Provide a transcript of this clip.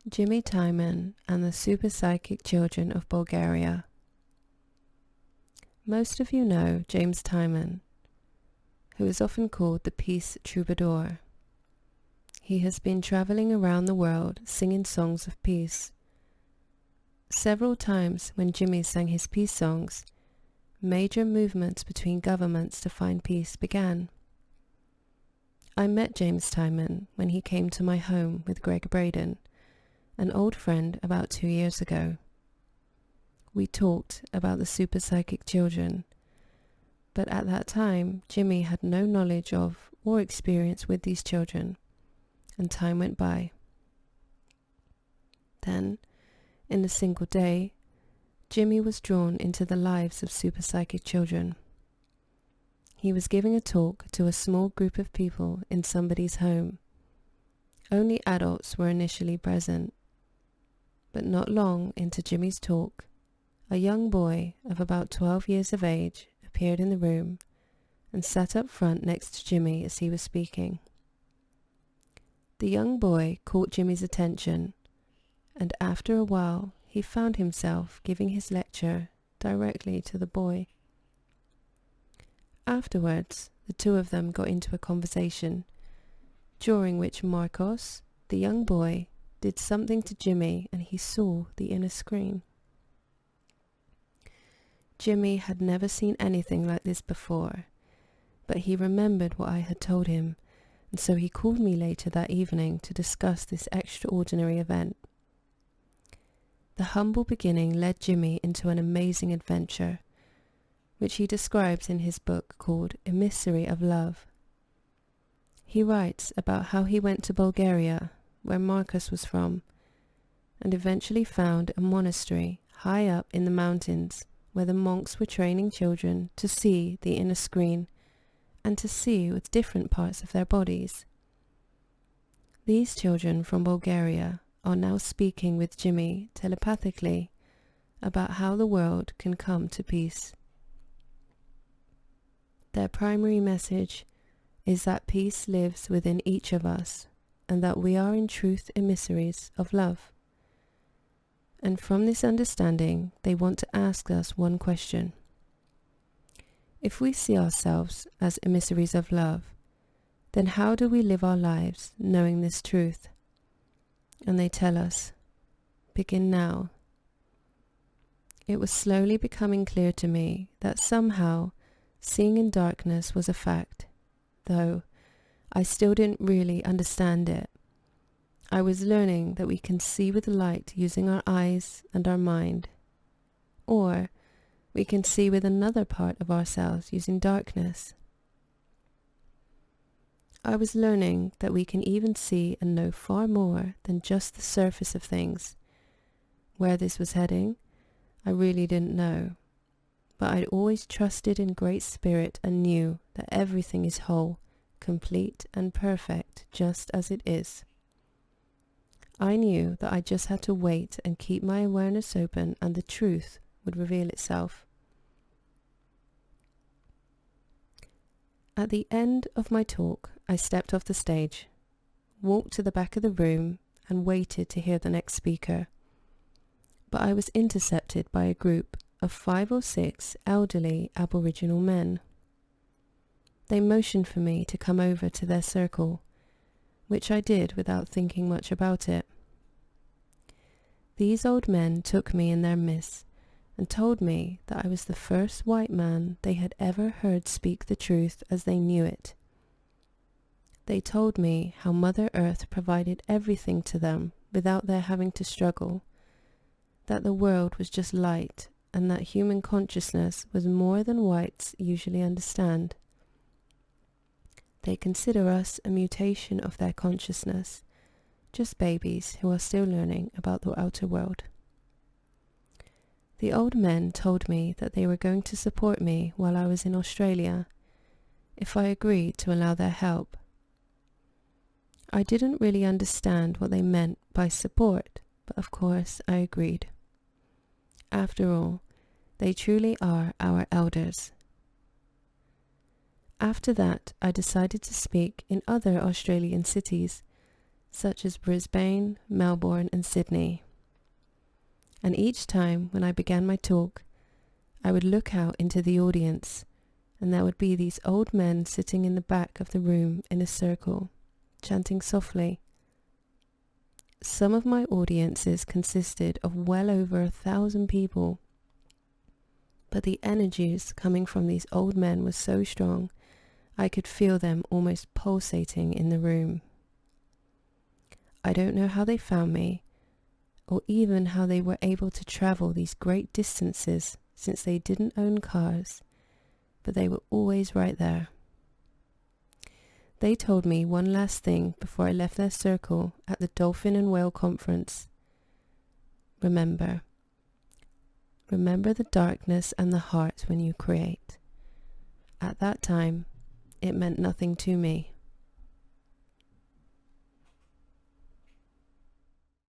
Twyman and the Superpsychic Children of Bulgaria. Most of you know James Twyman, who is often called the Peace Troubadour. He has been traveling around the world singing songs of peace. Several times when Jimmy sang his peace songs, major movements between governments to find peace began. I met James Twyman when he came to my home with Greg Braden, an old friend, about 2 years ago. We talked about the Superpsychic children, but at that time Jimmy had no knowledge of or experience with these children, and time went by. Then, in a single day, Jimmy was drawn into the lives of Superpsychic children. He was giving a talk to a small group of people in somebody's home. Only adults were initially present. But not long into Jimmy's talk, a young boy of about 12 years of age appeared in the room and sat up front next to Jimmy as he was speaking. The young boy caught Jimmy's attention, and after a while he found himself giving his lecture directly to the boy. Afterwards, the two of them got into a conversation, during which Marcos, the young boy, did something to Jimmy and he saw the inner screen. Jimmy had never seen anything like this before, but he remembered what I had told him, and so he called me later that evening to discuss this extraordinary event. The humble beginning led Jimmy into an amazing adventure, which he describes in his book called Emissary of Love. He writes about how he went to Bulgaria, where Marcus was from, and eventually found a monastery high up in the mountains where the monks were training children to see the inner screen and to see with different parts of their bodies. These children from Bulgaria are now speaking with Jimmy telepathically about how the world can come to peace. Their primary message is that peace lives within each of us, and that we are in truth emissaries of love. And from this understanding, they want to ask us one question. If we see ourselves as emissaries of love, then how do we live our lives knowing this truth? And they tell us, begin now. It was slowly becoming clear to me that somehow seeing in darkness was a fact, though I still didn't really understand it. I was learning that we can see with light using our eyes and our mind, or we can see with another part of ourselves using darkness. I was learning that we can even see and know far more than just the surface of things. Where this was heading, I really didn't know, but I'd always trusted in Great Spirit and knew that everything is whole, complete and perfect just as it is. I knew that I just had to wait and keep my awareness open and the truth would reveal itself. At the end of my talk, I stepped off the stage, walked to the back of the room and waited to hear the next speaker. But I was intercepted by a group of 5 or 6 elderly Aboriginal men. They motioned for me to come over to their circle, which I did without thinking much about it. These old men took me in their midst and told me that I was the first white man they had ever heard speak the truth as they knew it. They told me how Mother Earth provided everything to them without their having to struggle, that the world was just light and that human consciousness was more than whites usually understand. They consider us a mutation of their consciousness, just babies who are still learning about the outer world. The old men told me that they were going to support me while I was in Australia, if I agreed to allow their help. I didn't really understand what they meant by support, but of course I agreed. After all, they truly are our elders. After that, I decided to speak in other Australian cities such as Brisbane, Melbourne, and Sydney. And each time when I began my talk, I would look out into the audience, and there would be these old men sitting in the back of the room in a circle, chanting softly. Some of my audiences consisted of well over 1,000 people, but the energies coming from these old men were so strong, I could feel them almost pulsating in the room. I don't know how they found me, or even how they were able to travel these great distances since they didn't own cars, but they were always right there. They told me one last thing before I left their circle at the Dolphin and Whale Conference. Remember the darkness and the heart when you create. At that time, it meant nothing to me.